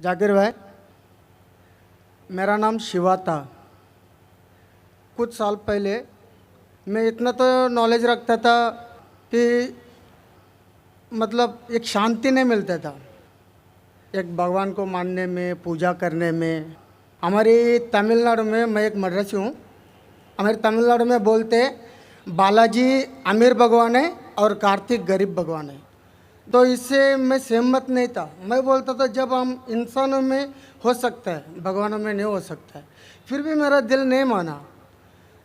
जाकिर भाई, मेरा नाम शिवा था। कुछ साल पहले मैं इतना तो नॉलेज रखता था कि मतलब एक शांति नहीं मिलता था एक भगवान को मानने में, पूजा करने में। हमारी तमिलनाडु में, मैं एक मद्रासी हूँ, हमारे तमिलनाडु में बोलते हैं बालाजी अमीर भगवान है और कार्तिक गरीब भगवान है। तो इससे मैं सहमत नहीं था। मैं बोलता था जब हम इंसानों में हो सकता है, भगवानों में नहीं हो सकता है। फिर भी मेरा दिल नहीं माना।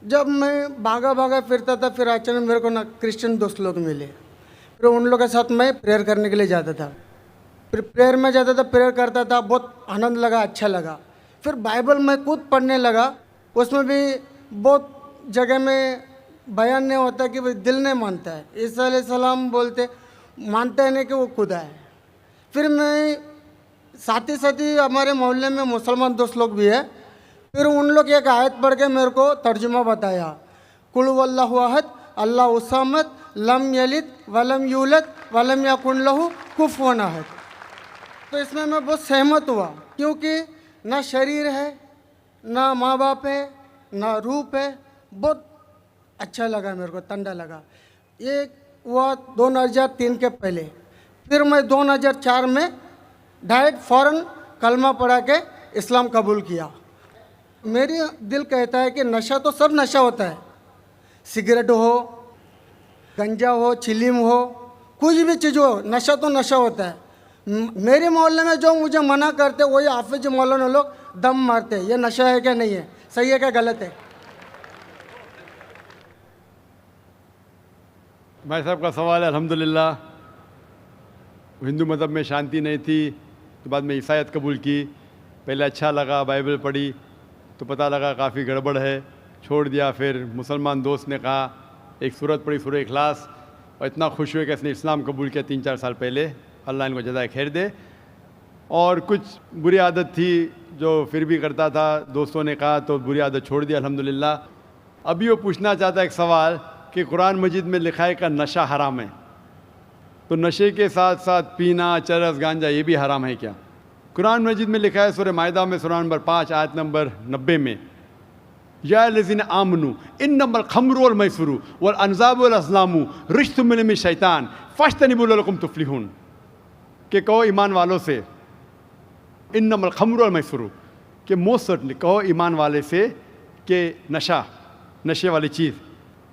जब मैं भागा भागा फिरता था, फिर अचानक मेरे को ना क्रिश्चियन दोस्त लोग मिले। फिर उन लोगों के साथ मैं प्रेयर करने के लिए जाता था। फिर प्रेयर में जाता था, प्रेयर करता था, बहुत आनंद लगा, अच्छा लगा। फिर बाइबल मैं खुद पढ़ने लगा। उसमें भी बहुत जगह में बयान नहीं होता कि दिल नहीं मानता है। ईसा अलैहिस्सलाम बोलते मानते हैं नहीं कि वो खुदा है। फिर मैं साथ ही हमारे मोहल्ले में मुसलमान दोस्त लोग भी है। फिर उन लोग एक आयत पढ़ के मेरे को तर्जुमा बताया, कुल वल्लाहु अहद अल्लाहु समद लम यलिद वलम यूलद वलम यकुन लहू कुफुवन अहद। तो इसमें मैं बहुत सहमत हुआ, क्योंकि ना शरीर है, ना माँ बाप है, ना रूप है। बहुत अच्छा लगा, मेरे को ठंडा लगा। ये हुआ 2003 के पहले। फिर मैं 2004 में डायरेक्ट फ़ौरन कलमा पढ़ा के इस्लाम कबूल किया। मेरी दिल कहता है कि नशा तो सब नशा होता है, सिगरेट हो, गंजा हो, चिलीम हो, कुछ भी चीज़ हो, नशा तो नशा होता है। मेरे मोहल्ले में जो मुझे मना करते वही हाफिज मौलाना लोग दम मारते हैं। ये नशा है क्या नहीं है, सही है क्या गलत है? भाई साहब का सवाल है। अल्हम्दुलिल्लाह, हिंदू मज़हब में शांति नहीं थी तो बाद में ईसाईयत कबूल की। पहले अच्छा लगा, बाइबल पढ़ी तो पता लगा काफ़ी गड़बड़ है, छोड़ दिया। फिर मुसलमान दोस्त ने कहा, एक सूरत पढ़ी, सूरह इखलास, और इतना खुश हुए कि इसने इस्लाम कबूल किया 3-4 साल पहले। अल्लाह इनको जज़ाए खैर दे। और कुछ बुरी आदत थी जो फिर भी करता था, दोस्तों ने कहा तो बुरी आदत छोड़ दिया अल्हम्दुलिल्लाह। अभी वो पूछना चाहता है एक सवाल कि कुरान मजीद में लिखा है कि नशा हराम है, तो नशे के साथ साथ पीना, चरस, गांजा ये भी हराम है क्या? कुरान मजीद में लिखा है सूरह माइदा में सूरह नंबर 5 आयत नंबर 90 में, या लज़ीना आमनू इन्नमल खम्रु वल मैसुरु वल अनज़ाबु वल अज़लामु रिज्सुम मिन शैतान फज्तनिबू लअल्लकुम तुफ्लिहून। कि कहो ईमान वालों से, इन्नमल खम्रु वल मैसुरु, कि मोस्ट सर्टनली कहो ईमान वाले से कि नशा, नशे वाली चीज़,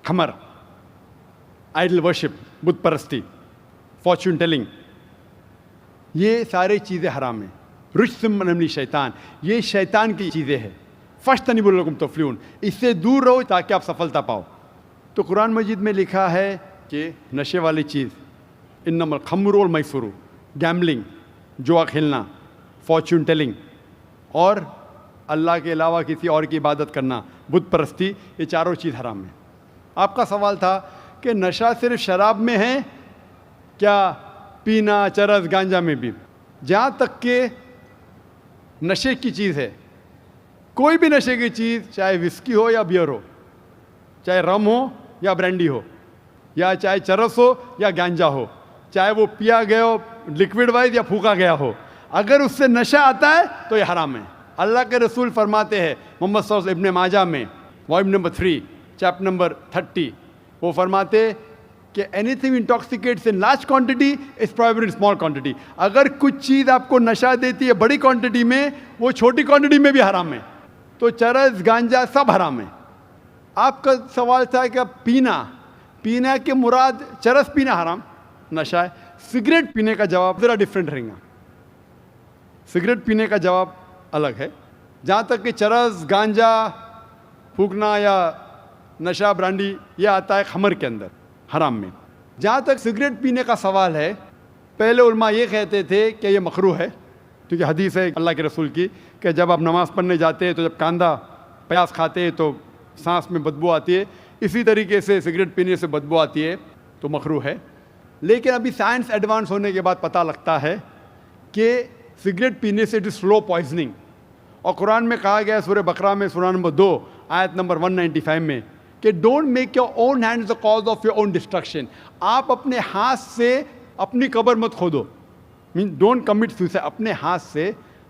खमर, आइडल वर्शिप, बुत परस्ती, फॉर्चून टेलिंग, ये सारी चीज़ें हराम हैं। रिज्सुम मिन शैतान, ये शैतान की चीज़ें हैं। फज्तनिबू लअल्लकुम तुफ्लिहून, इससे दूर रहो ताकि आप सफलता पाओ। तो कुरान मजीद में लिखा है कि नशे वाली चीज़, इन्नमल खम्रु वल मैसुरु, गैम्बलिंग, जुआ खेलना, फॉर्चून टेलिंग, और अल्लाह के अलावा किसी और की इबादत करना, बुत परस्ती, ये चारों चीज़ हराम है। आपका सवाल था कि नशा सिर्फ शराब में है क्या, पीना, चरस, गांजा में भी? जहाँ तक के नशे की चीज़ है, कोई भी नशे की चीज़, चाहे विस्की हो या बियर हो, चाहे रम हो या ब्रांडी हो, या चाहे चरस हो या गांजा हो, चाहे वो पिया गया हो लिक्विड वाइज या फूका गया हो, अगर उससे नशा आता है तो ये हराम है। अल्लाह के रसूल फरमाते हैं मोहम्मद सल्लल्लाहु अलैहि वसल्लम, इब्न माजा में वॉल्यूम नंबर 3 चैप्टर नंबर 30, वो फरमाते कि anything intoxicates in large quantity is prohibited in small quantity. अगर कुछ चीज़ आपको नशा देती है बड़ी क्वांटिटी में, वो छोटी क्वांटिटी में भी हराम है। तो चरस, गांजा सब हराम है। आपका सवाल था कि पीना के मुराद चरस पीना हराम, नशा है। सिगरेट पीने का जवाब ज़रा डिफरेंट रहेगा। सिगरेट पीने का जवाब अलग है। जहाँ तक कि चरस, गांजा फूकना या नशा, ब्रांडी, ये आता है खमर के अंदर, हराम में। जहाँ तक सिगरेट पीने का सवाल है, पहले उलमा ये कहते थे कि ये मकरूह है, क्योंकि हदीस है अल्लाह के रसूल की कि जब आप नमाज़ पढ़ने जाते हैं तो जब कांदा प्याज खाते हैं तो सांस में बदबू आती है, इसी तरीके से सिगरेट पीने से बदबू आती है, तो मकरूह है। लेकिन अभी साइंस एडवांस होने के बाद पता लगता है कि सिगरेट पीने से इट इज़ स्लो पॉइजनिंग। और कुरान में कहा गया है सूरह बकरा में सूरह नंबर 2 आयत नंबर 195 में कि don't make your own hands the cause of your own destruction. आप अपने हाथ से अपनी कब्र मत खोदो, मीन डोंट कमिट सुसाइड। अपने हाथ से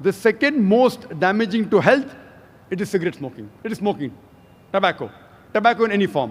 the second most damaging to health, it is cigarette smoking. It is smoking. Tobacco in any form.